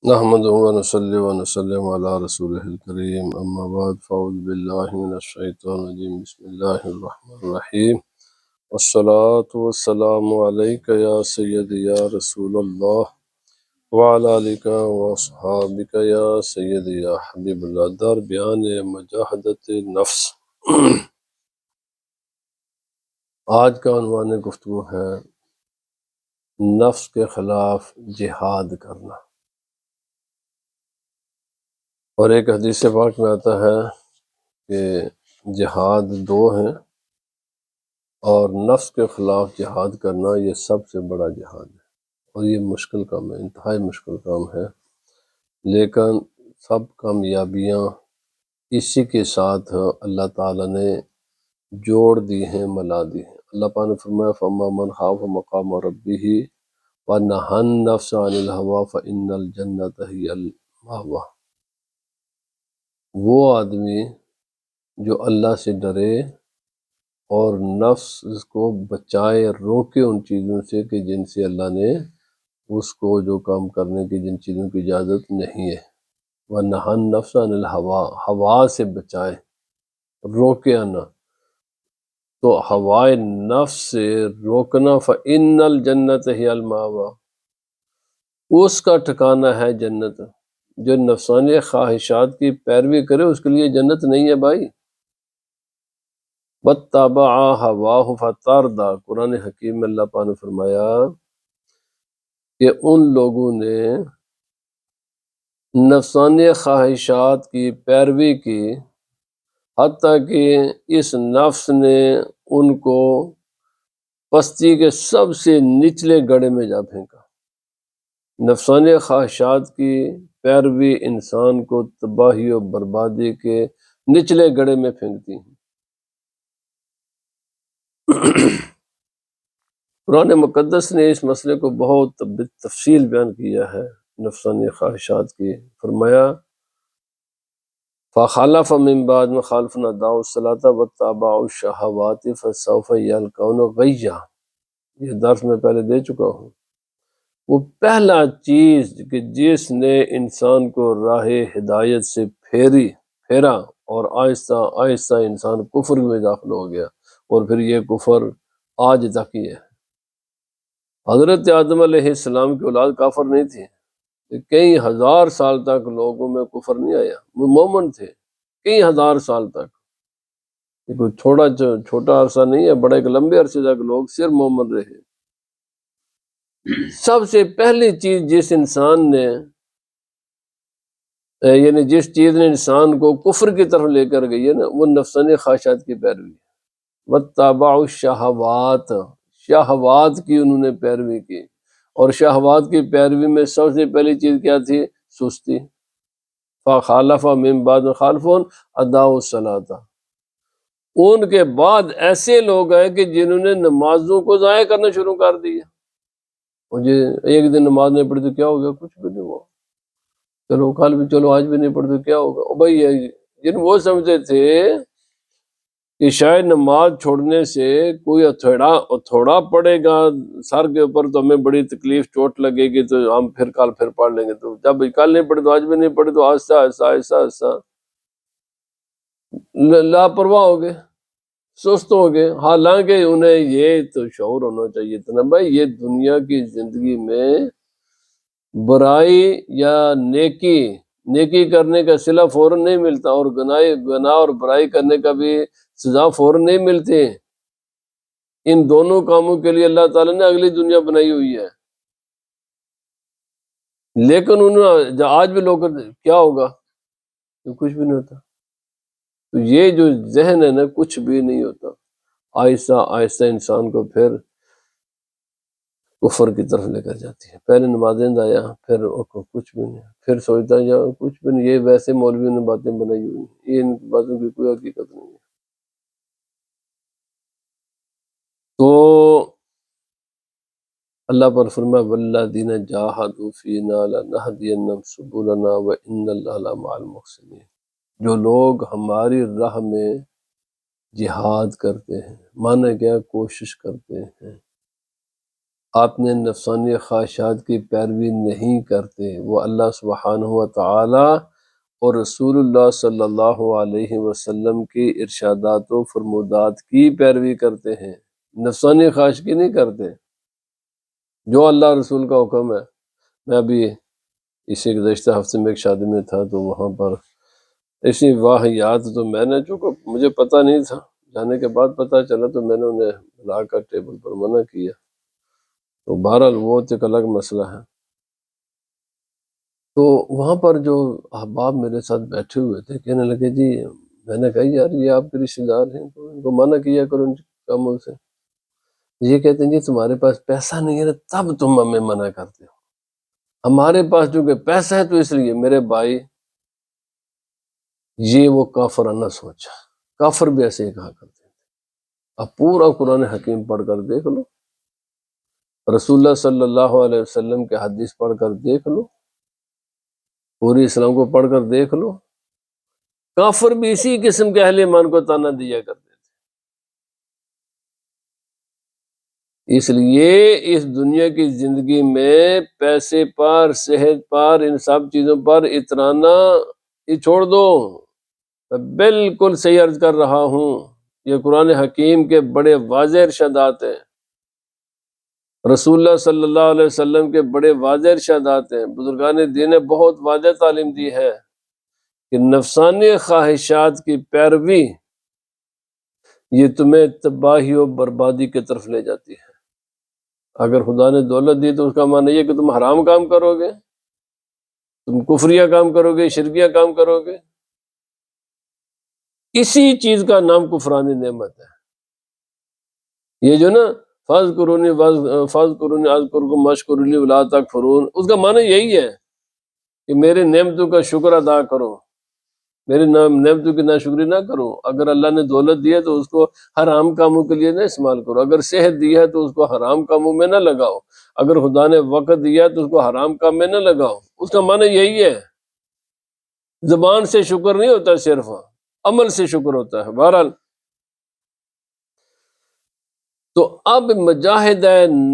نحمده ونصلي ونسلم على رسوله الكريم أما بعد فأعوذ بالله من الشيطان الرجيم بسم الله الرحمن الرحيم والصلاة والسلام عليك يا سيدي يا رسول الله وعلى آلك وأصحابك يا سيدي يا حبيب الله در بیان مجاہدت نفس۔ آج کا عنوان گفتگو ہے نفس کے خلاف جہاد کرنا، اور ایک حدیث پاک میں آتا ہے کہ جہاد دو ہیں، اور نفس کے خلاف جہاد کرنا یہ سب سے بڑا جہاد ہے، اور یہ مشکل کام ہے، انتہائی مشکل کام ہے، لیکن سب کامیابیاں اسی کے ساتھ اللہ تعالیٰ نے جوڑ دی ہیں، ملا دی ہیں۔ اللہ پاک نے فرمایا فَأَمَّا مَنْ خَافَ مَقَامَ رَبِّهِ وَنَهَى النَّفْسَ عَنِ الْهَوَىٰ فَإِنَّ الْجَنَّةَ هِيَ الْمَأْوَىٰ۔ وہ آدمی جو اللہ سے ڈرے اور نفس کو بچائے، روکے ان چیزوں سے کہ جن سے اللہ نے اس کو جو کام کرنے کی جن چیزوں کی اجازت نہیں ہے، وَنَهَى النَّفْسَ عَنِ الْهَوَىٰ، ہوا سے بچائے، روکے نہ، تو ہوائے نفس سے روکنا، فَإِنَّ الْجَنَّةَ هِيَ الْمَأْوَىٰ، اس کا ٹھکانہ ہے جنت۔ جو نفسانی خواہشات کی پیروی کرے اس کے لیے جنت نہیں ہے بھائی۔ وَاتَّبَعَ هَوَاهُ فَتَرْدَىٰ، قرآن حکیم میں اللہ پاک نے فرمایا کہ ان لوگوں نے نفسانی خواہشات کی پیروی کی، حتیٰ کہ اس نفس نے ان کو پستی کے سب سے نچلے گڑھے میں جا پھینکا۔ نفسانی خواہشات کی پیروی انسان کو تباہی و بربادی کے نچلے گڑھے میں پھینکتی ہیں۔ قرآن مقدس نے اس مسئلے کو بہت تفصیل بیان کیا ہے، نفسانی خواہشات کی۔ فرمایا فَخَلَفَ مِن بَعْدِهِمْ مَا خَلْفٌ أَضَاعُوا الصَّلَاةَ وَاتَّبَعُوا الشَّهَوَاتِ فَسَوْفَ يَلْقَوْنَ غَيًّا، یہ درس میں پہلے دے چکا ہوں۔ وہ پہلا چیز کہ جس نے انسان کو راہ ہدایت سے پھیرا، اور آہستہ آہستہ انسان کفر میں داخل ہو گیا، اور پھر یہ کفر آج تک ہی ہے۔ حضرت آدم علیہ السلام کی اولاد کافر نہیں تھی، کئی ہزار سال تک لوگوں میں کفر نہیں آیا، وہ مومن تھے کئی ہزار سال تک۔ یہ کوئی چھوٹا عرصہ نہیں ہے، بڑے ایک لمبے عرصے تک لوگ صرف مومن رہے۔ سب سے پہلی چیز جس انسان نے یعنی جس چیز نے انسان کو کفر کی طرف لے کر گئی ہے نا، وہ نفسانی خواہشات کی پیروی ہے۔ وَاتَّبَعُوا الشَّهَوَاتِ، شہوات کی انہوں نے پیروی کی، اور شہوات کی پیروی میں سب سے پہلی چیز کیا تھی؟ سستی۔ فَخَلَفَ مِن بَعْدِهِمْ مَا خَلْفٌ أَضَاعُوا الصَّلَاةَ، ان کے بعد ایسے لوگ ہیں کہ جنہوں نے نمازوں کو ضائع کرنا شروع کر دیا۔ مجھے ایک دن نماز نہیں پڑھی تو کیا ہو گیا؟ کچھ بھی نہیں ہوا، چلو کل بھی چلو آج بھی نہیں پڑھی تو کیا ہوگا؟ او بھائی، جن وہ سمجھتے تھے کہ شاید نماز چھوڑنے سے کوئی ہتھوڑا پڑے گا سر کے اوپر تو ہمیں بڑی تکلیف چوٹ لگے گی، تو ہم پھر کل پھر پڑھ لیں گے، تو جب کل نہیں پڑھی تو آج بھی نہیں پڑھی، تو آہستہ آہستہ آہستہ آہستہ لاپرواہ ہو گئے، سست ہو گئے۔ حالانکہ انہیں یہ تو شعور ہونا چاہیے تھا نا بھائی، یہ دنیا کی زندگی میں برائی یا نیکی کرنے کا صلہ فوراً نہیں ملتا، اور گناہ اور برائی کرنے کا بھی سزا فوراً نہیں ملتے۔ ان دونوں کاموں کے لیے اللہ تعالیٰ نے اگلی دنیا بنائی ہوئی ہے، لیکن انہوں نے آج بھی لوگ کیا ہوگا؟ کچھ بھی نہیں ہوتا۔ تو یہ جو ذہن ہے نا، کچھ بھی نہیں ہوتا، آہستہ آہستہ انسان کو پھر کفر کی طرف لے کر جاتی ہے۔ پہلے نمازیں لایا، پھر کچھ بھی نہیں، پھر سوچتا جا کچھ بھی نہیں، یہ ویسے مولویوں نے باتیں بنائی ہوئی ہیں، یہ ان باتوں کی کوئی حقیقت نہیں ہے۔ تو اللہ پر فرمایا وَالَّذِينَ جَاهَدُوا فِينَا لَنَهْدِيَنَّهُمْ سُبُلَنَا وَإِنَّ اللَّهَ لَمَعَ الْمُحْسِنِينَ، جو لوگ ہماری راہ میں جہاد کرتے ہیں، مانا کیا؟ کوشش کرتے ہیں، آپ نے نفسانی خواہشات کی پیروی نہیں کرتے، وہ اللہ سبحانہ و تعالی اور رسول اللہ صلی اللہ علیہ وسلم کی ارشادات و فرمودات کی پیروی کرتے ہیں، نفسانی خواہش کی نہیں کرتے۔ جو اللہ رسول کا حکم ہے، میں ابھی اسی گزشتہ ہفتے میں ایک شادی میں تھا تو وہاں پر ایسی واحیات، تو میں نے چونکہ مجھے پتہ نہیں تھا، جانے کے بعد پتہ چلا تو میں نے انہیں لا کر ٹیبل پر منع کیا، تو بہرحال وہ تو ایک الگ مسئلہ ہے۔ تو وہاں پر جو احباب میرے ساتھ بیٹھے ہوئے تھے کہنے لگے جی، میں نے کہا یار یہ آپ کے رشتے دار ہیں تو ان کو منع کیا کرو ان کاموں سے۔ یہ کہتے ہیں جی تمہارے پاس پیسہ نہیں ہے نا تب تم ہمیں منع کرتے ہو، ہمارے پاس چونکہ پیسہ ہے تو اس لیے۔ میرے بھائی، یہ وہ کافرانہ سوچا، کافر بھی ایسے ہی کہا کرتے ہیں۔ اب پورا قرآن حکیم پڑھ کر دیکھ لو، رسول اللہ صلی اللہ علیہ وسلم کے حدیث پڑھ کر دیکھ لو، پوری اسلام کو پڑھ کر دیکھ لو، کافر بھی اسی قسم کے اہل ایمان کو تانا دیا کرتے تھے۔ اس لیے اس دنیا کی زندگی میں پیسے پر، صحت پر، ان سب چیزوں پر اترانا یہ چھوڑ دو۔ میں بالکل صحیح عرض کر رہا ہوں، یہ قرآن حکیم کے بڑے واضح ارشادات ہیں، رسول اللہ صلی اللہ علیہ وسلم کے بڑے واضح ارشادات ہیں، بزرگان دین نے بہت واضح تعلیم دی ہے کہ نفسانی خواہشات کی پیروی یہ تمہیں تباہی و بربادی کی طرف لے جاتی ہے۔ اگر خدا نے دولت دی تو اس کا معنی یہ کہ تم حرام کام کرو گے، تم کفریہ کام کرو گے، شرکیہ کام کرو گے۔ اسی چیز کا نام کفرانی نعمت ہے۔ یہ جو نا فاذکرونی اذکرکم واشکروا لی ولا تکفرون، اس کا معنی یہی ہے کہ میرے نعمتوں کا شکر ادا کرو، میرے نعمتوں کی ناشکری نہ کرو۔ اگر اللہ نے دولت دی ہے تو اس کو حرام کاموں کے لیے نہ استعمال کرو، اگر صحت دی ہے تو اس کو حرام کاموں میں نہ لگاؤ، اگر خدا نے وقت دیا ہے تو اس کو حرام کام میں نہ لگاؤ۔ اس کا معنی یہی ہے۔ زبان سے شکر نہیں ہوتا، صرف عمل سے شکر ہوتا ہے۔ بہرحال تو اب مجاہدہ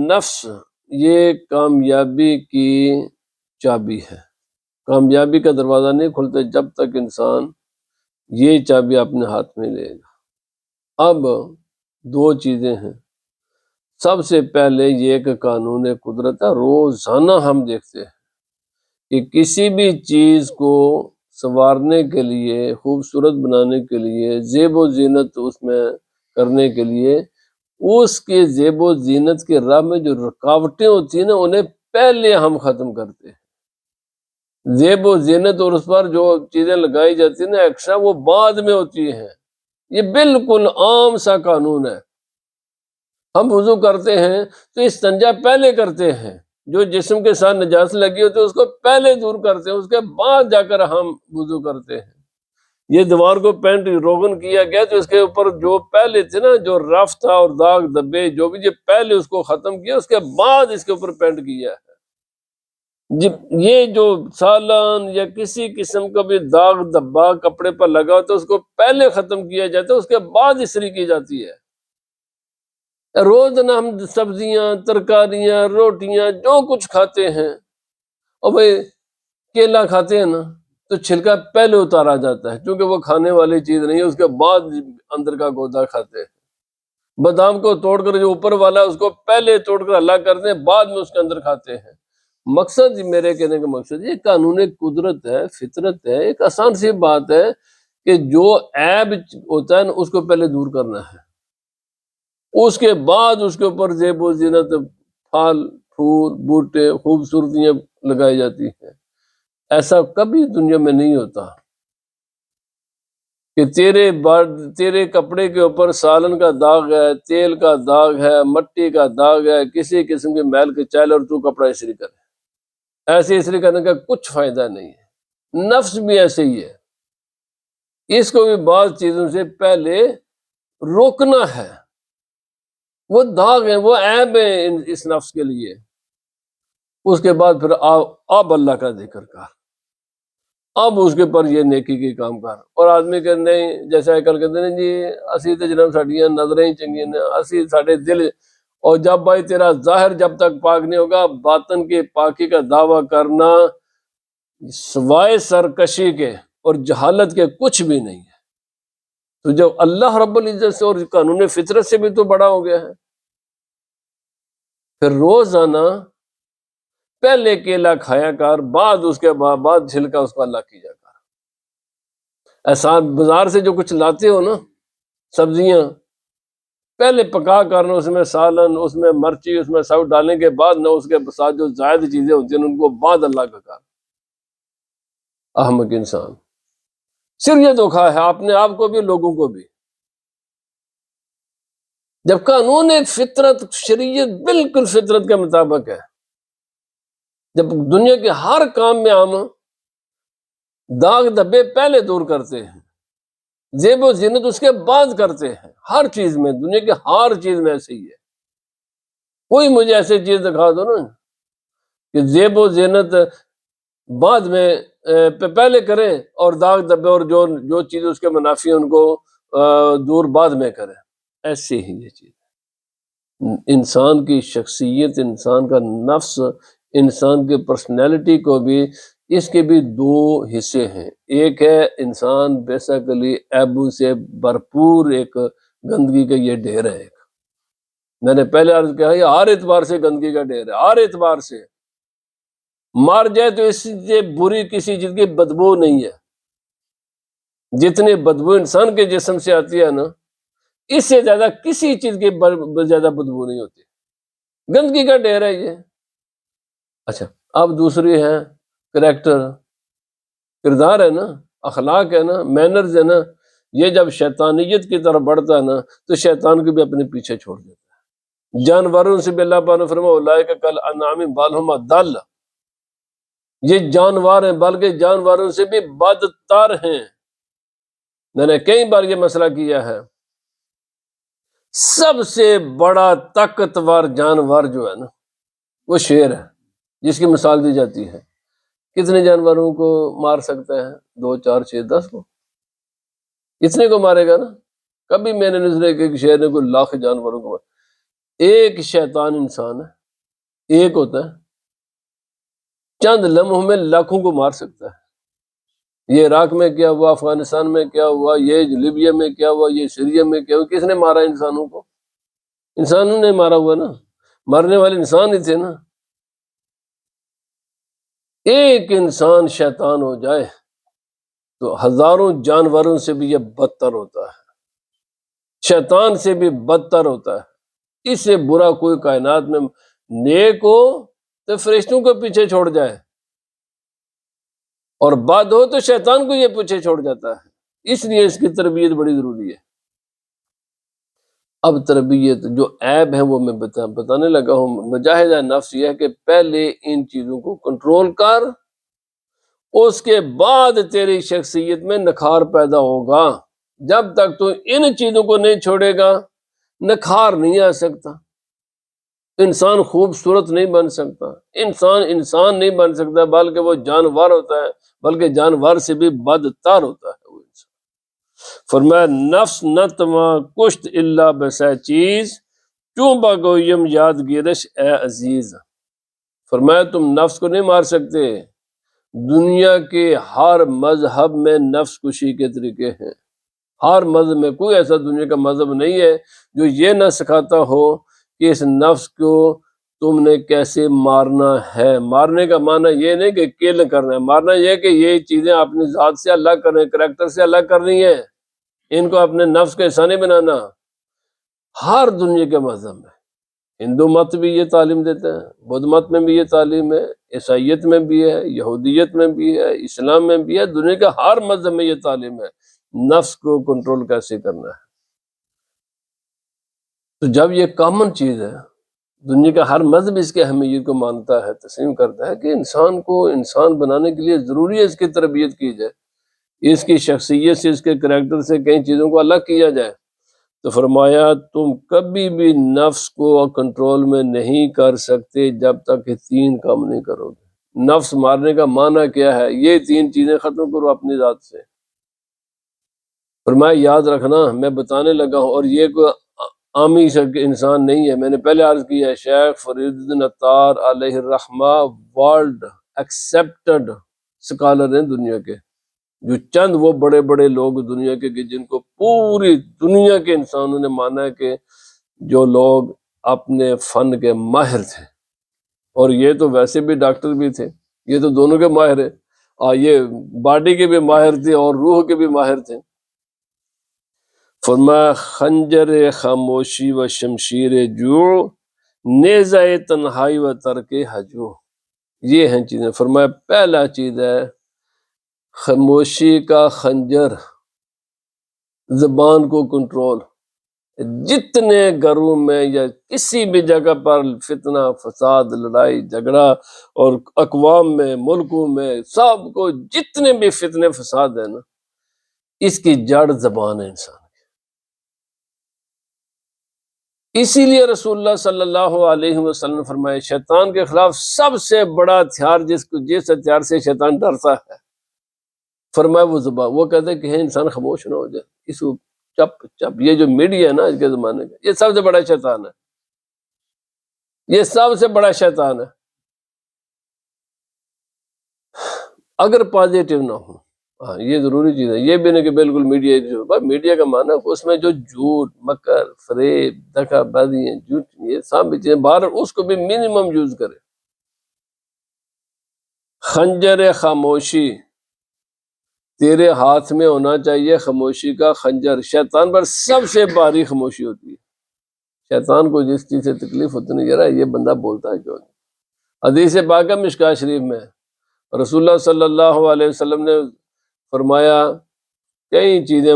نفس یہ کامیابی کی چابی ہے۔ کامیابی کا دروازہ نہیں کھلتا جب تک انسان یہ چابی اپنے ہاتھ میں لے گا۔ اب دو چیزیں ہیں، سب سے پہلے یہ کہ قانون قدرت ہے، روزانہ ہم دیکھتے ہیں کہ کسی بھی چیز کو سنوارنے کے لیے، خوبصورت بنانے کے لیے، زیب و زینت اس میں کرنے کے لیے، اس کے زیب و زینت کے راہ میں جو رکاوٹیں ہوتی ہیں نا انہیں پہلے ہم ختم کرتے ہیں۔ زیب و زینت اور اس پر جو چیزیں لگائی جاتی ہیں نا ایکسٹرا، وہ بعد میں ہوتی ہیں۔ یہ بالکل عام سا قانون ہے۔ ہم وضو کرتے ہیں تو استنجا پہلے کرتے ہیں، جو جسم کے ساتھ نجاست لگی ہوتی ہے اس کو پہلے دور کرتے ہیں، اس کے بعد جا کر ہم وضو کرتے ہیں۔ یہ دیوار کو پینٹ روغن کیا گیا تو اس کے اوپر جو پہلے تھے نا، جو رف تھا اور داغ دبے جو بھی، یہ پہلے اس کو ختم کیا، اس کے بعد اس کے اوپر پینٹ کیا ہے۔ یہ جو سالن یا کسی قسم کا بھی داغ دبا کپڑے پر لگا تو اس کو پہلے ختم کیا جاتا ہے، اس کے بعد استری کی جاتی ہے۔ روزانہ ہم سبزیاں، ترکاریاں، روٹیاں جو کچھ کھاتے ہیں، اور بھائی کیلا کھاتے ہیں نا تو چھلکا پہلے اتارا جاتا ہے کیونکہ وہ کھانے والی چیز نہیں ہے، اس کے بعد اندر کا گودا کھاتے ہیں۔ بادام کو توڑ کر جو اوپر والا ہے اس کو پہلے توڑ کر ہلا کرتے ہیں، بعد میں اس کے اندر کھاتے ہیں۔ مقصد میرے کہنے کا مقصد یہ قانون قدرت ہے، فطرت ہے، ایک آسان سی بات ہے کہ جو عیب ہوتا ہے نا اس کو پہلے دور کرنا ہے، اس کے بعد اس کے اوپر زیب و زینت، پھل پھول بوٹے خوبصورتیاں لگائی جاتی ہیں۔ ایسا کبھی دنیا میں نہیں ہوتا کہ تیرے کپڑے کے اوپر سالن کا داغ ہے، تیل کا داغ ہے، مٹی کا داغ ہے، کسی قسم کے میل کے چائل اور تو کپڑا استری کرے۔ ایسے استری کرنے کا کچھ فائدہ نہیں ہے۔ نفس بھی ایسے ہی ہے، اس کو بھی بعض چیزوں سے پہلے روکنا ہے۔ وہ داغ ہیں، وہ عیب ہیں اس نفس کے لیے۔ اس کے بعد پھر اب اللہ کا ذکر کر، اب اس کے پر یہ نیکی کی کام کر۔ اور آدمی کہ نہیں، جیسے کل کہتے ہیں جی اسی تے جناب ساڈیاں نظریں ہی چنگیاں نے، اسی ساڈے دل اور جب بھائی تیرا ظاہر جب تک پاک نہیں ہوگا، باطن کی پاکی کا دعویٰ کرنا سوائے سرکشی کے اور جہالت کے کچھ بھی نہیں ہے۔ تو جب اللہ رب العزت سے اور قانون فطرت سے بھی تو بڑا ہو گیا ہے، پھر روزانہ پہلے کیلا کھایا کر، بعد اس کے بعد چھلکا اس کو اللہ کیا کر۔ ایسا بازار سے جو کچھ لاتے ہو نا سبزیاں، پہلے پکا کر نہ اس میں سالن، اس میں مرچی، اس میں سب ڈالنے کے بعد نہ اس کے ساتھ جو زائد چیزیں ہوتی ہیں ان کو بعد اللہ کا کار۔ احمق انسان، صرف یہ دھوکا ہے اپنے آپ کو بھی لوگوں کو بھی۔ جب قانون فطرت شریعت بالکل فطرت کے مطابق ہے، جب دنیا کے ہر کام میں ہم داغ دھبے پہلے دور کرتے ہیں، زیب و زینت اس کے بعد کرتے ہیں، ہر چیز میں، دنیا کے ہر چیز میں ایسے ہی ہے۔ کوئی مجھے ایسی چیز دکھا دو نا کہ زیب و زینت بعد میں پہلے کریں اور داغ دھبے اور جو چیز اس کے منافی ان کو دور بعد میں کریں، ایسے ہی یہ چیز ہے۔ انسان کی شخصیت، انسان کا نفس، انسان کی پرسنالٹی کو بھی، اس کے بھی دو حصے ہیں۔ ایک ہے انسان بیسیکلی عیبوں سے بھرپور ایک گندگی کا یہ ڈھیر ہے۔ ایک میں نے پہلے عرض کیا، یہ ہر اعتبار سے گندگی کا ڈھیر ہے، ہر اعتبار سے۔ مار جائے تو اس سے بری کسی چیز کی بدبو نہیں ہے۔ جتنی بدبو انسان کے جسم سے آتی ہے نا، اس سے زیادہ کسی چیز کی زیادہ بدبو نہیں ہوتی۔ گندگی کا ڈھیر ہے یہ۔ اچھا، اب دوسری ہے کریکٹر، کردار ہے نا، اخلاق ہے نا، مینرز ہے نا۔ یہ جب شیطانیت کی طرف بڑھتا ہے نا تو شیطان کو بھی اپنے پیچھے چھوڑ دیتا ہے۔ جانوروں سے بھی اللہ پاک نے فرمایا اولئک کالانعام بل ھم اضل، یہ جانور ہیں بلکہ جانوروں سے بھی بدتر ہیں۔ میں نے کئی بار یہ مسئلہ کیا ہے، سب سے بڑا طاقتور جانور جو ہے نا وہ شیر ہے، جس کی مثال دی جاتی ہے۔ کتنے جانوروں کو مار سکتا ہے؟ 2 4 6 10 کو، اتنے کو مارے گا نا۔ کبھی میں نے نہیں سنا کہ ایک شیر نے کوئی لاکھ جانوروں کو مارا۔ ایک شیطان انسان ہے، ایک ہوتا ہے، چند لمحوں میں لاکھوں کو مار سکتا ہے۔ یہ عراق میں کیا ہوا، افغانستان میں کیا ہوا، یہ لیبیا میں کیا ہوا، یہ سیریا میں کیا ہوا، کس نے مارا انسانوں کو؟ انسانوں نے مارا ہوا نا، مرنے والے انسان ہی تھے نا۔ ایک انسان شیطان ہو جائے تو ہزاروں جانوروں سے بھی یہ بدتر ہوتا ہے، شیطان سے بھی بدتر ہوتا ہے۔ اس سے برا کوئی کائنات میں نیک ہو تو فرشتوں کو پیچھے چھوڑ جائے، اور بد ہو تو شیطان کو یہ پیچھے چھوڑ جاتا ہے۔ اس لیے اس کی تربیت بڑی ضروری ہے۔ اب تربیت جو عیب ہے وہ میں بتانے لگا ہوں۔ مجاہدہ نفس یہ ہے کہ پہلے ان چیزوں کو کنٹرول کر، اس کے بعد تیری شخصیت میں نکھار پیدا ہوگا۔ جب تک تو ان چیزوں کو نہیں چھوڑے گا نکھار نہیں آ سکتا، انسان خوبصورت نہیں بن سکتا، انسان نہیں بن سکتا، بلکہ وہ جانور ہوتا ہے، بلکہ جانور سے بھی بدتر ہوتا ہے وہ انسان۔ فرمایا نفس نہ تما کشت الا بسے چیز کیوں بگویم یادگیرش اے عزیز۔ فرمایا تم نفس کو نہیں مار سکتے۔ دنیا کے ہر مذہب میں نفس کشی کے طریقے ہیں، ہر مذہب میں۔ کوئی ایسا دنیا کا مذہب نہیں ہے جو یہ نہ سکھاتا ہو کہ اس نفس کو تم نے کیسے مارنا ہے۔ مارنے کا معنی یہ نہیں کہ کل کرنا ہے، مارنا یہ کہ یہ چیزیں اپنی ذات سے الگ کریں، کریکٹر سے الگ کرنی ہے، ان کو اپنے نفس کا حصہ نہیں بنانا۔ ہر دنیا کے مذہب میں، ہندو مت بھی یہ تعلیم دیتا ہے، بدھ مت میں بھی یہ تعلیم ہے، عیسائیت میں بھی ہے، یہودیت میں بھی ہے، اسلام میں بھی ہے، دنیا کے ہر مذہب میں یہ تعلیم ہے نفس کو کنٹرول کیسے کرنا ہے۔ تو جب یہ کامن چیز ہے، دنیا کا ہر مذہب اس کی اہمیت کو مانتا ہے، تسلیم کرتا ہے کہ انسان کو انسان بنانے کے لیے ضروری ہے اس کی تربیت کی جائے، اس کی شخصیت سے، اس کے کریکٹر سے کئی چیزوں کو الگ کیا جائے۔ تو فرمایا تم کبھی بھی نفس کو کنٹرول میں نہیں کر سکتے جب تک کہ 3 کام نہیں کرو گے۔ نفس مارنے کا معنی کیا ہے؟ یہ 3 چیزیں ختم کرو اپنی ذات سے۔ فرمایا یاد رکھنا میں بتانے لگا ہوں، اور یہ عامی انسان نہیں ہے. میں نے پہلے عرض کیا ہے شیخ فرید الدین عطار علیہ الرحمہ ورلڈ ایکسیپٹڈ اسکالر ہیں دنیا کے. جو چند وہ بڑے بڑے لوگ دنیا کے کہ جن کو پوری دنیا کے انسانوں نے مانا ہے کہ جو لوگ اپنے فن کے ماہر تھے، اور یہ تو ویسے بھی ڈاکٹر بھی تھے، یہ تو دونوں کے ماہر ہیں، یہ باڈی کے بھی ماہر تھے اور روح کے بھی ماہر تھے. فرمایا خنجر خاموشی و شمشیر جو، نیزہ تنہائی و ترک ہجو. یہ ہیں چیزیں. فرمایا پہلا چیز ہے خاموشی کا خنجر، زبان کو کنٹرول. جتنے گھروں میں یا کسی بھی جگہ پر فتنہ فساد لڑائی جھگڑا اور اقوام میں ملکوں میں سب کو جتنے بھی فتنے فساد ہیں نا، اس کی جڑ زبان ہے انسان. اسی لیے رسول اللہ صلی اللہ علیہ وسلم نے فرمایا شیطان کے خلاف سب سے بڑا ہتھیار جس ہتھیار سے شیطان ڈرتا ہے، فرمایا وہ زبان. وہ کہتے ہیں کہ انسان خاموش نہ ہو جائے، اس کو چپ چپ. یہ جو میڈیا ہے نا آج کے زمانے کا، یہ سب سے بڑا شیطان ہے، یہ سب سے بڑا شیطان ہے. اگر پازیٹیو نہ ہو، ہاں یہ ضروری چیز ہے. یہ بھی نہیں کہ بالکل میڈیا کا معنی اس میں جو جھوٹ مکر فریب دھوکہ بازی ہیں جھوٹ، یہ سب بھی چیزیں باہر، اس کو بھی منیمم یوز کرے. خنجر خاموشی تیرے ہاتھ میں ہونا چاہیے، خاموشی کا خنجر. شیطان پر سب سے بھاری خاموشی ہوتی ہے. شیطان کو جس چیز سے تکلیف ہوتی نہیں، یار یہ بندہ بولتا ہے کیوں نہیں. حدیث پاک ہے مشکوٰۃ شریف میں رسول اللہ صلی اللہ علیہ وسلم نے فرمایا، کئی چیزیں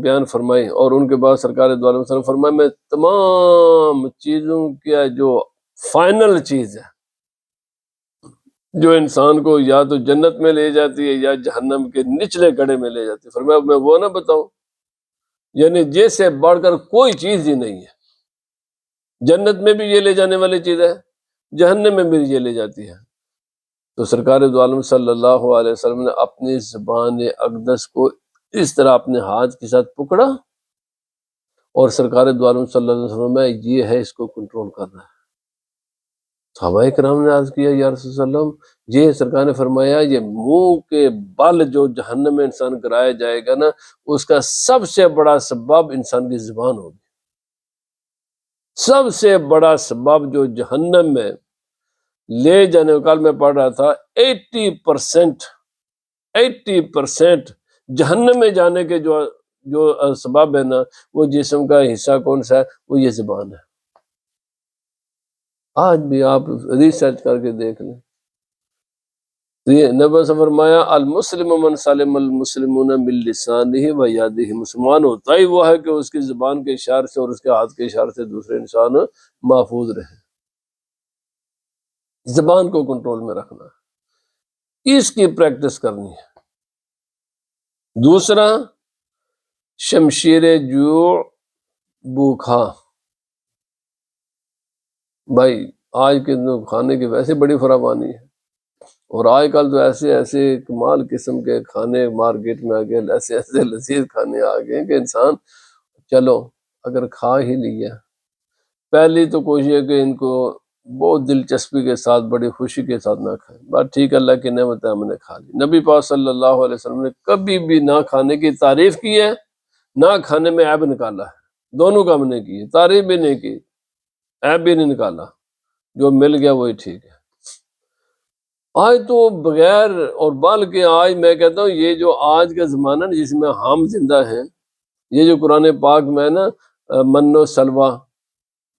بیان فرمائی، اور ان کے بعد سرکار دو عالم وسلم فرمایا میں تمام چیزوں کا جو فائنل چیز ہے جو انسان کو یا تو جنت میں لے جاتی ہے یا جہنم کے نچلے گڑھے میں لے جاتی ہے، فرمایا میں وہ نہ بتاؤں، یعنی جیسے بڑھ کر کوئی چیز ہی نہیں ہے. جنت میں بھی یہ لے جانے والی چیز ہے، جہنم میں بھی یہ لے جاتی ہے. تو سرکار دو عالم صلی اللہ علیہ وسلم نے اپنی زبان اقدس کو اس طرح اپنے ہاتھ کے ساتھ پکڑا، اور سرکار دو عالم صلی اللہ علیہ وسلم میں یہ ہے اس کو کنٹرول کرنا ہے. صحابہ کرام نے عرض کیا یا رسول اللہ وسلم، یہ سرکار نے فرمایا یہ منہ کے بل جو جہنم میں انسان گرایا جائے گا نا، اس کا سب سے بڑا سبب انسان کی زبان ہوگی. سب سے بڑا سبب جو جہنم میں لے جانے، کل میں پڑھ رہا تھا 80% جہنم میں جانے کے جو سبب ہے نا، وہ جسم کا حصہ کون سا ہے؟ وہ یہ زبان ہے. آج بھی آپ ریسرچ کر کے دیکھ لیں. نبی سے فرمایا المسلم من سلم المسلمون من لسانہ و یدہ، مسلمان ہوتا ہی وہ ہے کہ اس کی زبان کے اشارے سے اور اس کے ہاتھ کے اشارے سے دوسرے انسان محفوظ رہے. زبان کو کنٹرول میں رکھنا، اس کی پریکٹس کرنی ہے. دوسرا شمشیر جوع، بھوکھا. بھائی آج کے کھانے کی ویسے بڑی فراوانی ہے، اور آج کل تو ایسے کمال قسم کے کھانے مارکیٹ میں آ گئے، ایسے لذیذ کھانے آ گئے کہ انسان چلو اگر کھا ہی لیا، پہلی تو کوشش ہے کہ ان کو بہت دلچسپی کے ساتھ بڑی خوشی کے ساتھ نہ کھائیں. بات ٹھیک ہے، اللہ کی نعمت ہے ہم نے کھا لی. نبی پاک صلی اللہ علیہ وسلم نے کبھی بھی نہ کھانے کی تعریف کی ہے، نہ کھانے میں عیب نکالا ہے. دونوں کام نہیں کی، تعریف بھی نہیں کی، عیب بھی نہیں نکالا. جو مل گیا وہی ٹھیک ہے. آج تو بغیر اور بلکہ آج میں کہتا ہوں یہ جو آج کا زمانہ جس میں ہم زندہ ہیں، یہ جو قرآن پاک میں نا من و سلوہ،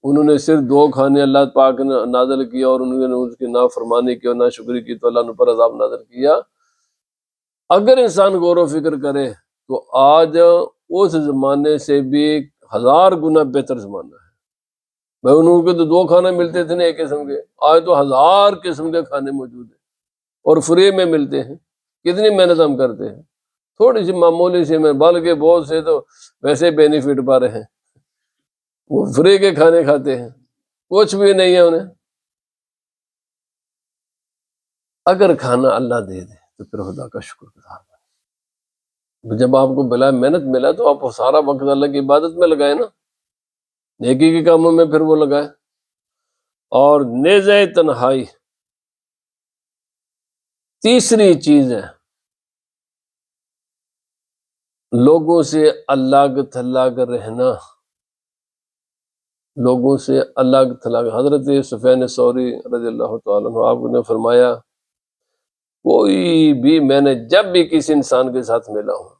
انہوں نے صرف 2 کھانے اللہ پاک نے نازل کیا، اور انہوں نے اس کی نافرمانی کی اور ناشکری کی تو اللہ نے پر عذاب نازل کیا. اگر انسان غور و فکر کرے تو آج اس زمانے سے بھی 1000 گنا بہتر زمانہ ہے. بھائی انہوں کے تو 2 کھانے ملتے تھے نا ایک قسم کے، آج تو 1000 قسم کے کھانے موجود ہیں اور فری میں ملتے ہیں. کتنی محنت ہم کرتے ہیں، تھوڑی سی معمولی سی میں، بلکہ بہت سے تو ویسے بینیفٹ پا رہے ہیں، وہ فری کے کھانے کھاتے ہیں، کچھ بھی نہیں ہے انہیں. اگر کھانا اللہ دے دے تو پھر خدا کا شکر گزار بنے. جب آپ کو بلا محنت ملا تو آپ سارا وقت اللہ کی عبادت میں لگائے نا. نیکی کے کاموں میں پھر وہ لگائے۔ اور نیزہ تنہائی تیسری چیز ہے، لوگوں سے الگ تھلگ رہنا، لوگوں سے الگ تھلگ۔ حضرت سفیان ثوری رضی اللہ تعالیٰ عنہ آپ نے فرمایا، کوئی بھی میں نے جب بھی کسی انسان کے ساتھ ملا ہوں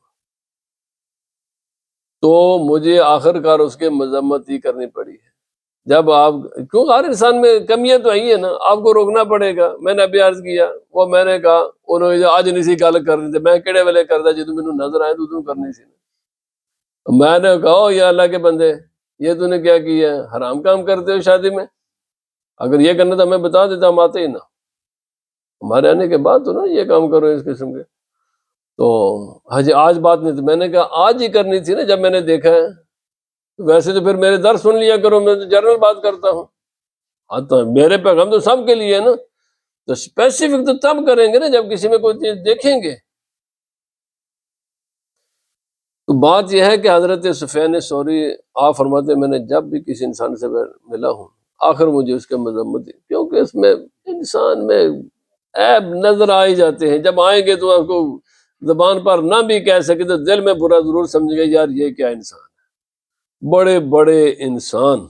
تو مجھے آخر کار اس کے مذمت ہی کرنی پڑی ہے۔ جب آپ، کیونکہ ہر انسان میں کمیاں تو ہی ہے نا، آپ کو روکنا پڑے گا۔ میں نے ابھی عرض کیا، وہ میں نے کہا انہوں نے آج نہیں سی گل کرنی تھی، میں کہڑے ویلے کردا جدوں مینوں نظر آئے تو کرنی سی۔ میں نے کہا یا اللہ کے بندے، یہ تو نے کیا کیا ہے؟ حرام کام کرتے ہو شادی میں، اگر یہ کرنا تو ہمیں بتا دیتا، ہم آتے ہی نہ، ہمارے آنے کے بعد تو نا یہ کام کرو اس قسم کے۔ تو حج آج بات نہیں تھی، میں نے کہا آج ہی کرنی تھی نا جب میں نے دیکھا ہے، ویسے تو پھر میرے در سن لیا کرو، میں تو جنرل بات کرتا ہوں۔ ہاں تو میرے پیغام تو سب کے لیے ہے نا، تو اسپیسیفک تو تب کریں گے نا جب کسی میں کوئی چیز دیکھیں گے۔ تو بات یہ ہے کہ حضرت سفیان ثوری آپ فرماتے ہیں، میں نے جب بھی کسی انسان سے ملا ہوں آخر مجھے اس کے مذمت دی، کیونکہ اس میں انسان میں عیب نظر آ ہی جاتے ہیں، جب آئیں گے تو آپ کو زبان پر نہ بھی کہہ سکے تو دل میں برا ضرور سمجھ گئے، یار یہ کیا انسان ہے۔ بڑے بڑے انسان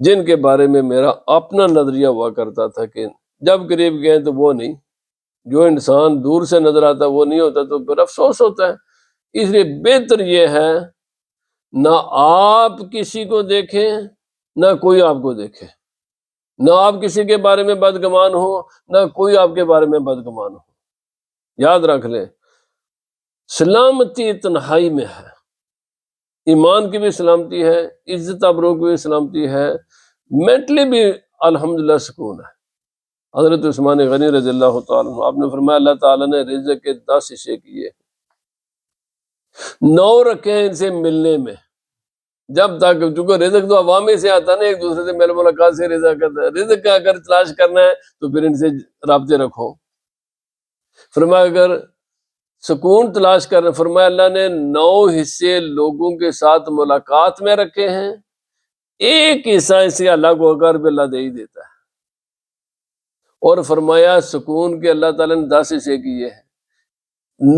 جن کے بارے میں میرا اپنا نظریہ ہوا کرتا تھا کہ جب قریب گئے تو وہ نہیں، جو انسان دور سے نظر آتا وہ نہیں ہوتا تو پھر افسوس ہوتا ہے۔ اس لیے بہتر یہ ہے نہ آپ کسی کو دیکھیں نہ کوئی آپ کو دیکھے، نہ آپ کسی کے بارے میں بدگمان ہو نہ کوئی آپ کے بارے میں بدگمان ہو۔ یاد رکھ لیں، سلامتی تنہائی میں ہے، ایمان کی بھی سلامتی ہے، عزت آبرو کی بھی سلامتی ہے، مینٹلی بھی الحمدللہ سکون ہے۔ حضرت عثمان غنی رضی اللہ تعالیٰ عنہ آپ نے فرمایا، اللہ تعالیٰ نے رزق کے 10 حصے کیے، 9 رکھے ہیں ان سے ملنے میں، جب تک، چونکہ رزق تو عوامی سے آتا ہے نا، ایک دوسرے سے میل ملاقات سے رزق کرتا ہے، رزق کا اگر تلاش کرنا ہے تو پھر ان سے رابطے رکھو۔ فرمایا اگر سکون تلاش کرنا، فرمایا اللہ نے 9 حصے لوگوں کے ساتھ ملاقات میں رکھے ہیں، ایک حصہ اسے اللہ کو اگر بھی اللہ دے ہی دیتا ہے۔ اور فرمایا سکون کے اللہ تعالیٰ نے 10 حصے کیے ہیں،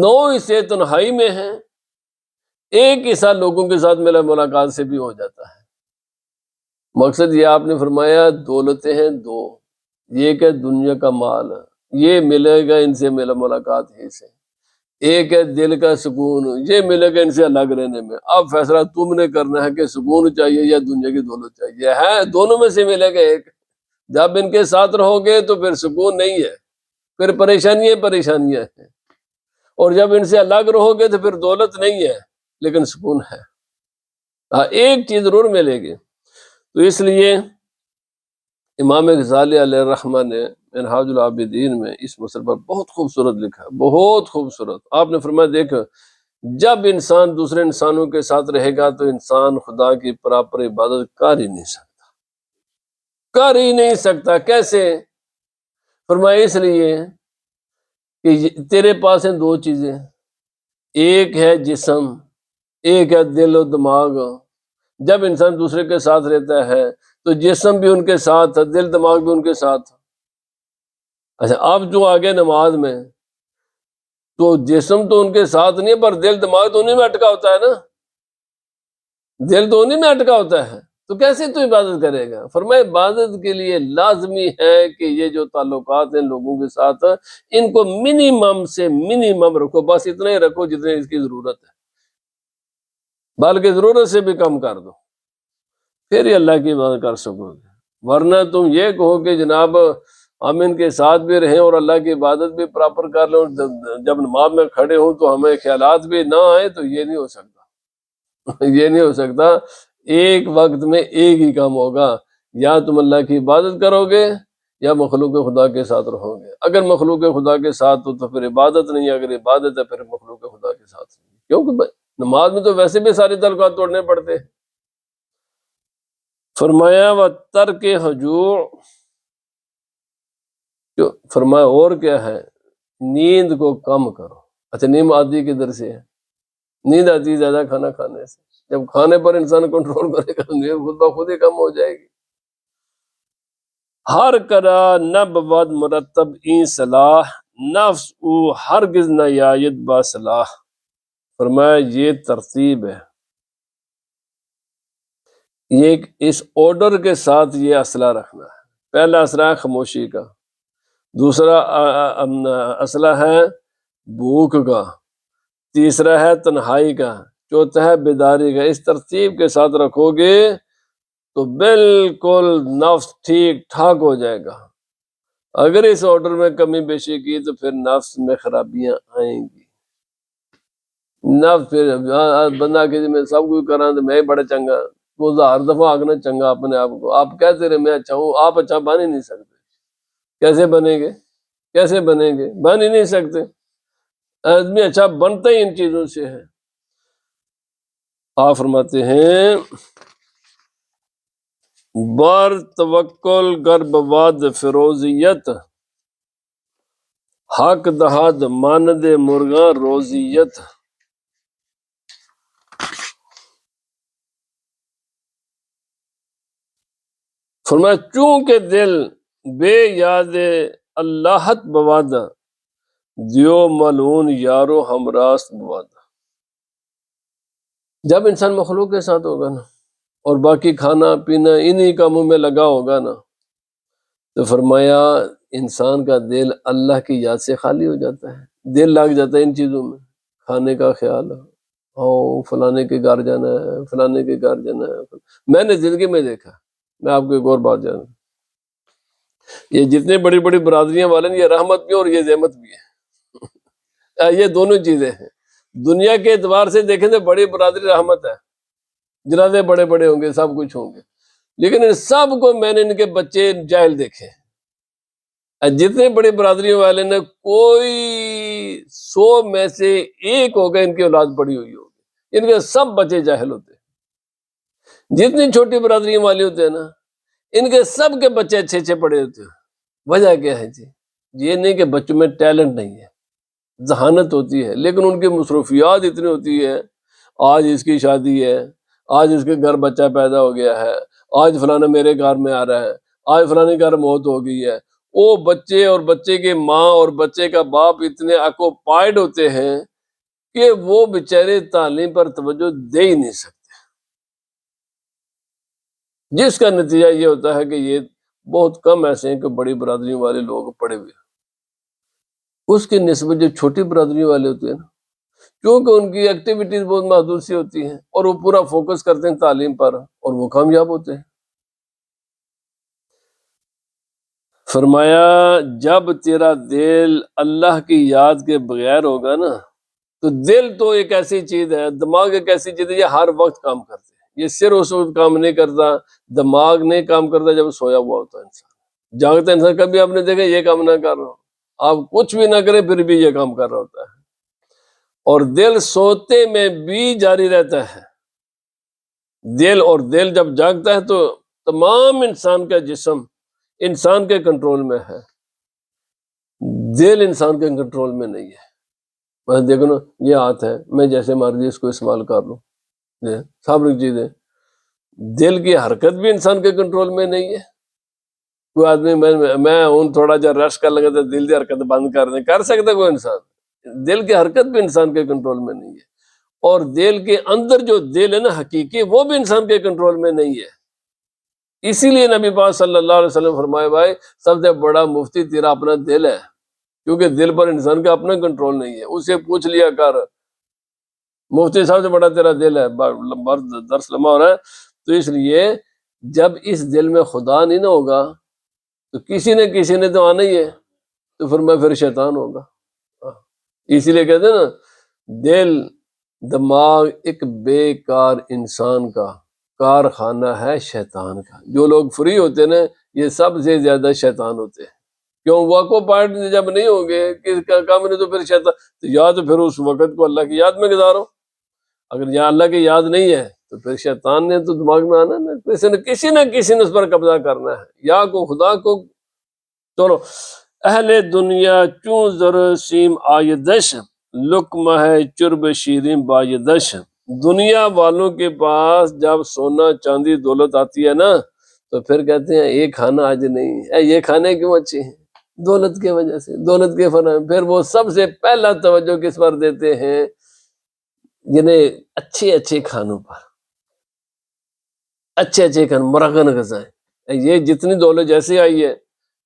9 حصے تنہائی میں ہیں، ایک حصہ لوگوں کے ساتھ ملا ملاقات سے بھی ہو جاتا ہے۔ مقصد یہ آپ نے فرمایا دولتیں ہیں 2، یہ کہ دنیا کا مال یہ ملے گا ان سے ملا ملاقات ہی سے، ایک ہے دل کا سکون، یہ ملے گا ان سے الگ رہنے میں۔ اب فیصلہ تم نے کرنا ہے کہ سکون چاہیے یا دنیا کی دولت چاہیے، ہے دونوں میں سے ملے گا ایک۔ جب ان کے ساتھ رہو گے تو پھر سکون نہیں ہے، پھر پریشانیاں ہیں، اور جب ان سے الگ رہو گے تو پھر دولت نہیں ہے لیکن سکون ہے۔ ہاں ایک چیز ضرور ملے گی۔ تو اس لیے امام غزالی علیہ الرحمہ نے منہاج العابدین میں اس مسئلے پر بہت خوبصورت لکھا ہے، بہت خوبصورت۔ آپ نے فرمایا دیکھ، جب انسان دوسرے انسانوں کے ساتھ رہے گا تو انسان خدا کی پراپر عبادت کر ہی نہیں سکتا۔ کیسے؟ فرمایا اس لیے کہ تیرے پاس ہیں 2 چیزیں، ایک ہے جسم، ایک ہے دل و دماغ۔ جب انسان دوسرے کے ساتھ رہتا ہے تو جسم بھی ان کے ساتھ، دل دماغ بھی ان کے ساتھ۔ اچھا اب جو آگے نماز میں تو جسم تو ان کے ساتھ نہیں ہے پر دل دماغ تو انہیں میں اٹکا ہوتا ہے نا، دل تو انہیں میں اٹکا ہوتا ہے، تو کیسے تو عبادت کرے گا؟ فرمایا عبادت کے لیے لازمی ہے کہ یہ جو تعلقات ہیں لوگوں کے ساتھ ان کو منیمم سے منیمم رکھو، بس اتنا ہی رکھو جتنے اس کی ضرورت ہے، بلکہ ضرورت سے بھی کم کر دو، پھر ہی اللہ کی عبادت کر سکو گے۔ ورنہ تم یہ کہو کہ جناب ہم ان کے ساتھ بھی رہیں اور اللہ کی عبادت بھی پراپر کر لیں، اور جب نماز میں کھڑے ہوں تو ہمیں خیالات بھی نہ آئے، تو یہ نہیں ہو سکتا یہ نہیں ہو سکتا۔ ایک وقت میں ایک ہی کام ہوگا، یا تم اللہ کی عبادت کرو گے یا مخلوق خدا کے ساتھ رہو گے۔ اگر مخلوق خدا کے ساتھ ہو تو پھر عبادت نہیں، اگر عبادت ہے پھر مخلوق خدا کے ساتھ نہیں، کیونکہ نماز میں تو ویسے بھی سارے تعلقات توڑنے پڑتے ہیں۔ فرمایا و ترک ہجوع، فرمایا اور کیا ہے، نیند کو کم کرو۔ اچھا نیند آتی کدھر سے ہے؟ نیند آتی زیادہ کھانا کھانے سے۔ جب کھانے پر انسان کنٹرول کرے گا تو خود بخود ہی کم ہو جائے گی. ہر کرا نب ود مرتب این صلاح نفس او ہرگز نہ یاید با صلاح. فرمایا یہ ترتیب ہے، یہ اس آرڈر کے ساتھ یہ اسلحہ رکھنا ہے. پہلا اسلحہ ہے خاموشی کا، دوسرا اسلحہ ہے بھوک کا، تیسرا ہے تنہائی کا، چوتھا ہے بیداری کا. اس ترتیب کے ساتھ رکھو گے تو بالکل نفس ٹھیک ٹھاک ہو جائے گا. اگر اس آرڈر میں کمی بیشی کی تو پھر نفس میں خرابیاں آئیں گی. نفس پھر بندہ کسی میں سب کچھ کرا تو میں بڑا چنگا، وہ ہزار دفعہ آگنا چنگا اپنے آپ کو. آپ کہتے رہے میں اچھا ہوں، آپ اچھا بن ہی نہیں سکتے. کیسے بنیں گے؟ کیسے بنیں گے؟ بن ہی نہیں سکتے. آدمی اچھا بنتا ہی ان چیزوں سے ہے. آپ فرماتے ہیں بار توکل گر بواد فروزیت حق دہاد ماند مرغاں روزیت. فرمایا چونکہ دل بے یاد اللہت بواد دیو ملعون یارو ہمراست بواد. جب انسان مخلوق کے ساتھ ہوگا نا اور باقی کھانا پینا انہی کاموں میں لگا ہوگا نا تو فرمایا انسان کا دل اللہ کی یاد سے خالی ہو جاتا ہے. دل لگ جاتا ہے ان چیزوں میں، کھانے کا خیال، فلانے کے گھر جانا ہے، فلانے کے گھر جانا ہے. میں نے زندگی میں دیکھا، میں آپ کو ایک اور بات جانوں، یہ جتنے بڑی بڑی برادریاں والے ہیں یہ رحمت بھی اور یہ زحمت بھی ہے. یہ دونوں چیزیں ہیں. دنیا کے اعتبار سے دیکھیں تو بڑی برادری رحمت ہے، جنازے بڑے بڑے ہوں گے، سب کچھ ہوں گے، لیکن ان سب کو میں نے ان کے بچے جاہل دیکھے. جتنے بڑی برادریوں والے نے کوئی 100 میں سے ایک ہوگا ان کی اولاد بڑی ہوئی ہوگی، ان کے سب بچے جاہل ہوتے ہیں. جتنی چھوٹی برادریوں والے ہوتے ہیں نا ان کے سب کے بچے اچھے اچھے پڑے ہوتے ہیں. وجہ کیا ہے جی؟ یہ نہیں کہ بچوں میں ٹیلنٹ نہیں ہے، ذہانت ہوتی ہے، لیکن ان کی مصروفیات اتنی ہوتی ہے. آج اس کی شادی ہے، آج اس کے گھر بچہ پیدا ہو گیا ہے، آج فلانا میرے گھر میں آ رہا ہے، آج فلانے گھر موت ہو گئی ہے. وہ بچے اور بچے کے ماں اور بچے کا باپ اتنے آکوپائیڈ ہوتے ہیں کہ وہ بیچارے تعلیم پر توجہ دے ہی نہیں سکتے، جس کا نتیجہ یہ ہوتا ہے کہ یہ بہت کم ایسے ہیں کہ بڑی برادریوں والے لوگ پڑے ہوئے. اس کی نسبت جو چھوٹی برادریوں والے ہوتے ہیں نا، کیونکہ ان کی ایکٹیویٹیز بہت محدود سی ہوتی ہیں اور وہ پورا فوکس کرتے ہیں تعلیم پر اور وہ کامیاب ہوتے ہیں. فرمایا جب تیرا دل اللہ کی یاد کے بغیر ہوگا نا تو دل تو ایک ایسی چیز ہے، دماغ ایک ایسی چیز ہے، یہ ہر وقت کام کرتے ہیں. یہ صرف اس وقت کام نہیں کرتا، دماغ نہیں کام کرتا جب سویا ہوا ہوتا ہے انسان. جاگتا انسان کبھی آپ نے دیکھا یہ کام نہ کر رہا ہو، آپ کچھ بھی نہ کریں پھر بھی یہ کام کر رہا ہوتا ہے. اور دل سوتے میں بھی جاری رہتا ہے. دل جب جاگتا ہے تو تمام انسان کا جسم انسان کے کنٹرول میں ہے، دل انسان کے کنٹرول میں نہیں ہے. بس دیکھو نا یہ ہاتھ ہے، میں جیسے مرضی اس کو استعمال کر لوں، سب چیزیں. دل کی حرکت بھی انسان کے کنٹرول میں نہیں ہے. کوئی آدمی میں ہوں تھوڑا جا رش کر لگا تو دل کی حرکت بند کر سکتا کوئی انسان؟ دل کی حرکت بھی انسان کے کنٹرول میں نہیں ہے. اور دل کے اندر جو دل ہے نا حقیقی، وہ بھی انسان کے کنٹرول میں نہیں ہے. اسی لیے نبی پاک صلی اللہ علیہ وسلم فرمائے بھائی سب سے بڑا مفتی تیرا اپنا دل ہے، کیونکہ دل پر انسان کا اپنا کنٹرول نہیں ہے. اسے پوچھ لیا کر مفتی سب سے بڑا تیرا دل ہے. درس لمحہ ہو رہا ہے. تو اس لیے جب اس دل میں خدا نہیں نہ ہوگا تو کسی نے تو آنا ہی ہے، تو پھر شیطان ہوگا. اسی لیے کہتے ہیں نا دل دماغ ایک بیکار انسان کا کارخانہ ہے شیطان کا. جو لوگ فری ہوتے ہیں نا یہ سب سے زیادہ شیطان ہوتے ہیں. کیوں؟ واقع پارٹ جب نہیں ہوں گے کس کا کام نہیں تو پھر شیطان. تو یا تو پھر اس وقت کو اللہ کی یاد میں گزارو، اگر یہاں اللہ کی یاد نہیں ہے تو پھر شیطان نے تو دماغ میں آنا نا، کسی نہ کسی نے اس پر قبضہ کرنا ہے، یا کو خدا کو. چلو اہل دنیا چوں زر سیم آیدش لکمہ ہے چرب شیریں بایدش. دنیا والوں کے پاس جب سونا چاندی دولت آتی ہے نا تو پھر کہتے ہیں یہ کھانا آج نہیں ہے، یہ کھانے کیوں اچھے ہیں؟ دولت کی وجہ سے، دولت کے فراہم۔ پھر وہ سب سے پہلا توجہ کس پر دیتے ہیں؟ یعنی اچھے اچھے کھانوں پر، اچھے اچھے کھانے، مرغن غذائیں۔ یہ جتنی دولت جیسے آئی ہے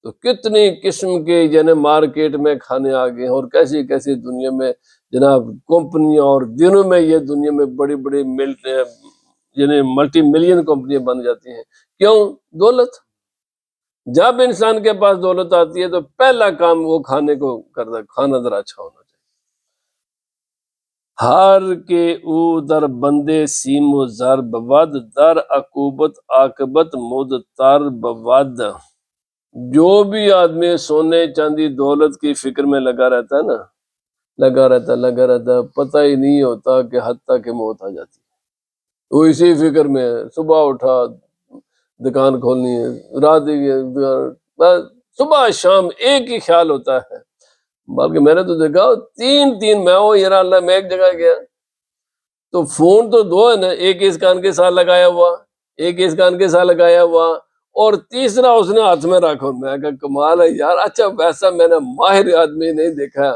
تو کتنی قسم کے یعنی مارکیٹ میں کھانے آ گئے ہیں، اور کیسی کیسی دنیا میں جناب کمپنیاں، اور دنوں میں یہ دنیا میں بڑی بڑی یعنی ملٹی ملین کمپنیاں بن جاتی ہیں۔ کیوں؟ دولت۔ جب انسان کے پاس دولت آتی ہے تو پہلا کام وہ کھانے کو کرتا ہے، کھانا ذرا اچھا ہونا چاہیے۔ ہر کے او در بندے سیم و زر بود، در عقوبت عاقبت مدتر بود۔ جو بھی آدمی سونے چاندی دولت کی فکر میں لگا رہتا ہے نا، لگا رہتا ہے، پتہ ہی نہیں ہوتا کہ حتیٰ کہ موت آ جاتی ہے۔ وہ اسی فکر میں ہے، صبح اٹھا دکان کھولنی ہے، رات بس صبح شام ایک ہی خیال ہوتا ہے۔ بلکہ میں نے تو دیکھا تین میں ہوں یار اللہ، میں ایک جگہ گیا تو فون تو دو ہے نا، ایک اس کان کے ساتھ لگایا ہوا، ایک اس کان کے ساتھ لگایا ہوا، اور تیسرا اس نے ہاتھ میں رکھا۔ میں کہا کمال ہے یار، اچھا ویسا میں نے ماہر آدمی نہیں دیکھا۔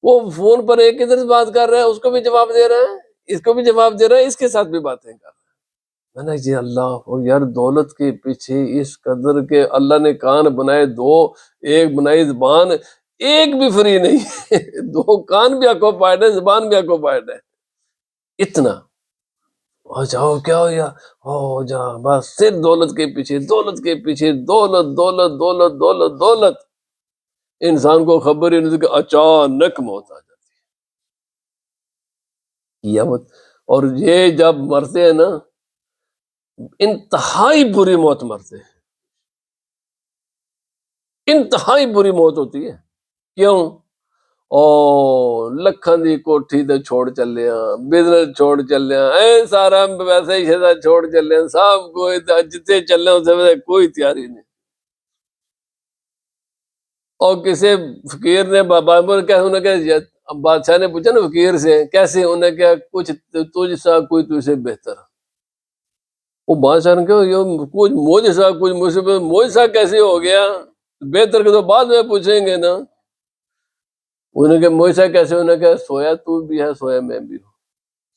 وہ فون پر ایک ادھر سے بات کر رہا ہے، اس کو بھی جواب دے رہا ہے، اس کو بھی جواب دے رہا ہے، اس کے ساتھ بھی باتیں کر رہا ہے۔ میں نے جی اللہ، اور یار دولت کے پیچھے اس قدر کے اللہ نے کان بنائے دو، ایک بنائی زبان، ایک بھی فری نہیں ہے۔ دو کان بھی آکوپائڈ ہے، زبان بھی آکوپائڈ ہے۔ اتنا ہو جاؤ کیا ہو یا ہو جا، بس صرف دولت کے پیچھے، دولت کے پیچھے، دولت دولت دولت دولت دولت۔ انسان کو خبر ہی نہیں کہ اچانک موت آ جاتی ہے یا موت۔ اور یہ جب مرتے ہیں نا، انتہائی بری موت مرتے ہیں، انتہائی بری موت ہوتی ہے۔ کیوں؟ او لکھاں دی کوٹھی تے چھوڑ چلیا، بزنس چھوڑ چلیا، اے سارا ویسے ہی شدہ چھوڑ چلیا، سب کوئی جتے چلے اسے کوئی تیاری نہیں۔ اور کسی فقیر نے بابا انہیں کہ بادشاہ نے پوچھا نا فقیر سے کیسے، انہیں کہا کچھ تجھ سا کوئی تجھ سے بہتر۔ وہ بادشاہ نے کہا یہ کچھ مجھ سا کچھ مجھ سے مجھ سا کیسے ہو گیا، بہتر کے تو بعد میں پوچھیں گے نا۔ انہیں کہ مجھ سا کیسے، انہیں کہ سویا تو بھی ہے، سویا میں بھی ہوں۔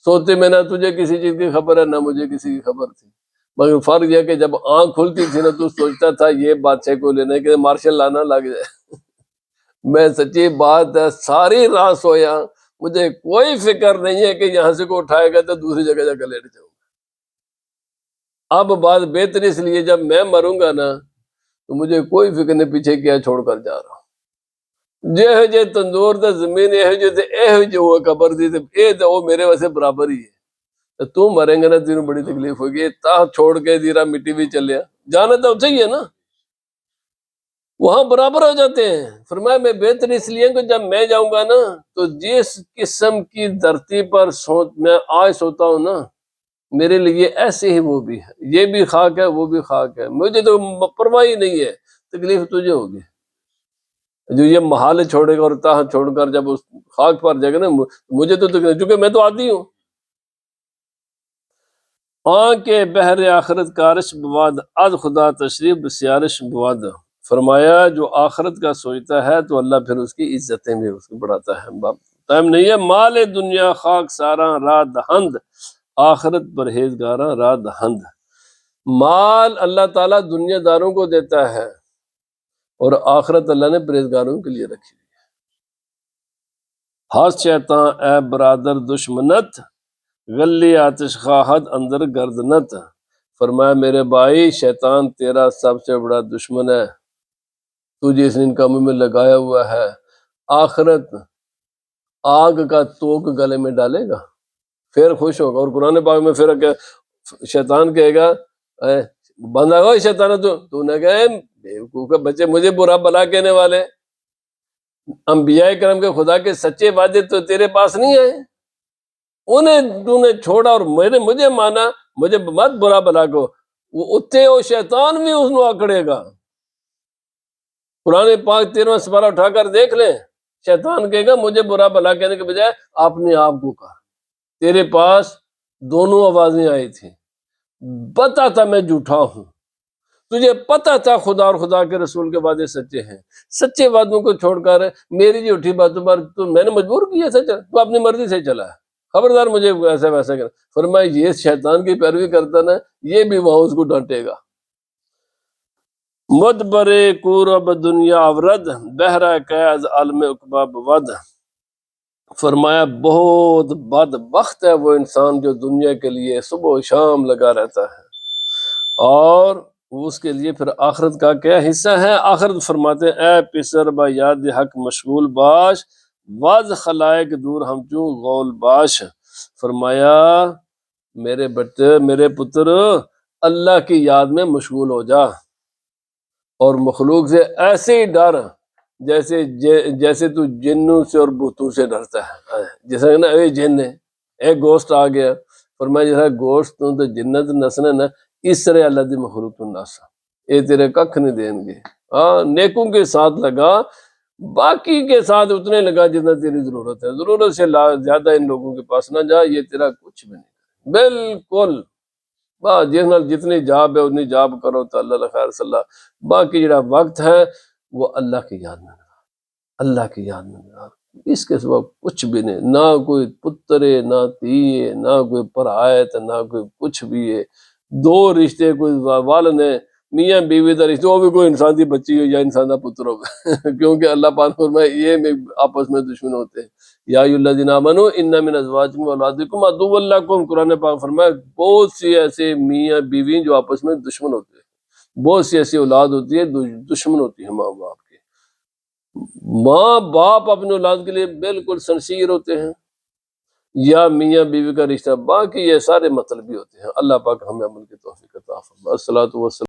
سوتے میں نہ تجھے کسی چیز کی خبر ہے، نہ مجھے کسی کی خبر تھی، مگر فرق یہ کہ جب آنکھ کھلتی تھی نا تو سوچتا تھا یہ بادشاہ کو لینے کے مارشل لانا لگ جائے۔ میں سچی بات ہے ساری رات سویا، مجھے کوئی فکر نہیں ہے کہ یہاں سے کو اٹھائے گا تو دوسری جگہ جا کر لیٹ جاؤں گا۔ اب بات بہتر اس لیے جب میں مروں گا نا تو مجھے کوئی فکر نہیں پیچھے کیا چھوڑ کر جا رہا ہوں۔ جے تندور تے زمین وہ قبر دی تے وہ میرے واسطے برابر ہی ہے۔ تو مریں گا نا تینوں بڑی تکلیف ہوگی، تا چھوڑ کے دیرا مٹی بھی چلیا، جانا تو اتنے ہی ہے نا، وہاں برابر ہو جاتے ہیں۔ فرمایا میں بہتر اس لیے کہ جب میں جاؤں گا نا تو جس قسم کی دھرتی پر میں آج سوتا ہوں نا، میرے لیے ایسے ہی وہ بھی ہے، یہ بھی خاک ہے وہ بھی خاک ہے، مجھے تو پرواہ ہی نہیں ہے، تکلیف تجھے ہوگی۔ جو یہ محال چھوڑے گا اور تاہ چھوڑ کر جب اس خاک پر جائے گا نا، مجھے تو تکلیف، چونکہ میں تو عادی ہوں۔ کے بحر آخرت کارش بواد، از خدا تشریف بسیارش بواد۔ فرمایا جو آخرت کا سوچتا ہے تو اللہ پھر اس کی عزتیں بھی اس کو بڑھاتا ہے۔ باپ ٹائم نہیں ہے۔ مال دنیا خاک ساراں راہ دہند، آخرت پرہیزگاراں راہ دہند۔ مال اللہ تعالیٰ دنیا داروں کو دیتا ہے اور آخرت اللہ نے پرہیزگاروں کے لیے رکھی۔ ہاس شیطان اے برادر دشمنت، غلی آتش خواہد اندر گردنت۔ فرمایا میرے بھائی شیطان تیرا سب سے بڑا دشمن ہے، تجھے اس نے ان کاموں میں لگایا ہوا ہے، آخرت آگ کا توک گلے میں ڈالے گا پھر خوش ہوگا۔ اور قرآن پاک میں پھر شیطان کہے گا اے بندہ ہو شیطان، تو نے کہا بیوقوف کے بچے، مجھے برا بلا کہنے والے، انبیاء کرام کے خدا کے سچے وعدے تو تیرے پاس نہیں آئے، انہیں تو نے چھوڑا اور مجھے مانا، مجھے مت برا بلا کو، وہ اتنے وہ شیطان بھی اس کو آکڑے گا۔ قرآن پاک 13واں سپارہ اٹھا کر دیکھ لیں، شیطان کہے گا مجھے برا بلا کہنے کے بجائے آپ نے آپ کو کہا۔ تیرے پاس دونوں آوازیں آئی تھیں، پتا تھا میں جھوٹا ہوں، تجھے پتا تھا خدا اور خدا کے رسول کے وعدے سچے ہیں، سچے وعدوں کو چھوڑ کر میری جھوٹی باتوں پر تو میں نے مجبور کیا تھا، تو اپنی مرضی سے چلا ہے، خبردار مجھے ایسا ویسا کر۔ فرمایا یہ شیطان کی پیروی کرتا نا، یہ بھی وہاں اس کو ڈانٹے گا۔ مدبر کورب دنیا ورد بہرہ قیز عالم عقبہ بود۔ فرمایا بہت بدبخت ہے وہ انسان جو دنیا کے لیے صبح و شام لگا رہتا ہے، اور اس کے لیے پھر آخرت کا کیا حصہ ہے؟ آخرت فرماتے ہیں اے پسر با یاد حق مشغول باش، واز خلائق دور ہم چوں غول باش۔ فرمایا میرے بچے، میرے پتر، اللہ کی یاد میں مشغول ہو جا، اور مخلوق سے ایسے ہی ڈر جیسے تو جنوں سے اور بتوں سے ڈرتا ہے۔ جیسا نا اے جن ہے، اے گوشت آ گیا، فرمایا جیسا گوشت تو جنت نسنا نا، اس طرح اللہ دی مخلوق تو ناسا، اے تیرے ککھ نہیں دیں گے۔ ہاں نیکوں کے ساتھ لگا، باقی کے ساتھ اتنے لگا جتنا تیری ضرورت ہے، ضرورت سے زیادہ ان لوگوں کے پاس نہ جا، یہ تیرا کچھ بھی نہیں بالکل۔ بس جس نال جتنی جاب ہے اتنی جاب کرو تو اللہ خیر صلی اللہ، باقی جڑا وقت ہے وہ اللہ کی یاد میں لگا، اللہ کی یاد میں لگا، اس کے سوا کچھ بھی نہیں، نہ کوئی پتر ہے، نہ تی ہے، نہ کوئی پرایت ہے، نہ کوئی کچھ بھی ہے۔ دو رشتے کوئی والد ہیں، میاں بیوی کا رشتہ، وہ بھی کوئی انسان کی بچی ہو یا انسان کا پتر ہوگا کیونکہ اللہ پاک فرمائے یہ آپس میں دشمن ہوتے ہیں۔ یا ایھا الذین آمنوا ان من ازواجکم واولادکم عدو لکم، قرآن پاک فرمائے بہت سی ایسے میاں بیوی جو آپس میں دشمن ہوتے ہیں، بہت سی ایسی اولاد ہوتی ہے دشمن ہوتی ہے ماں باپ کے، ماں باپ اپنے اولاد کے لیے بالکل سنسیر ہوتے ہیں، یا میاں بیوی کا رشتہ، باقی یہ سارے مطلبی ہوتے ہیں۔ اللہ پاک ہمیں عمل کی توفیق عطا فرمائے۔ الصلاۃ والسلام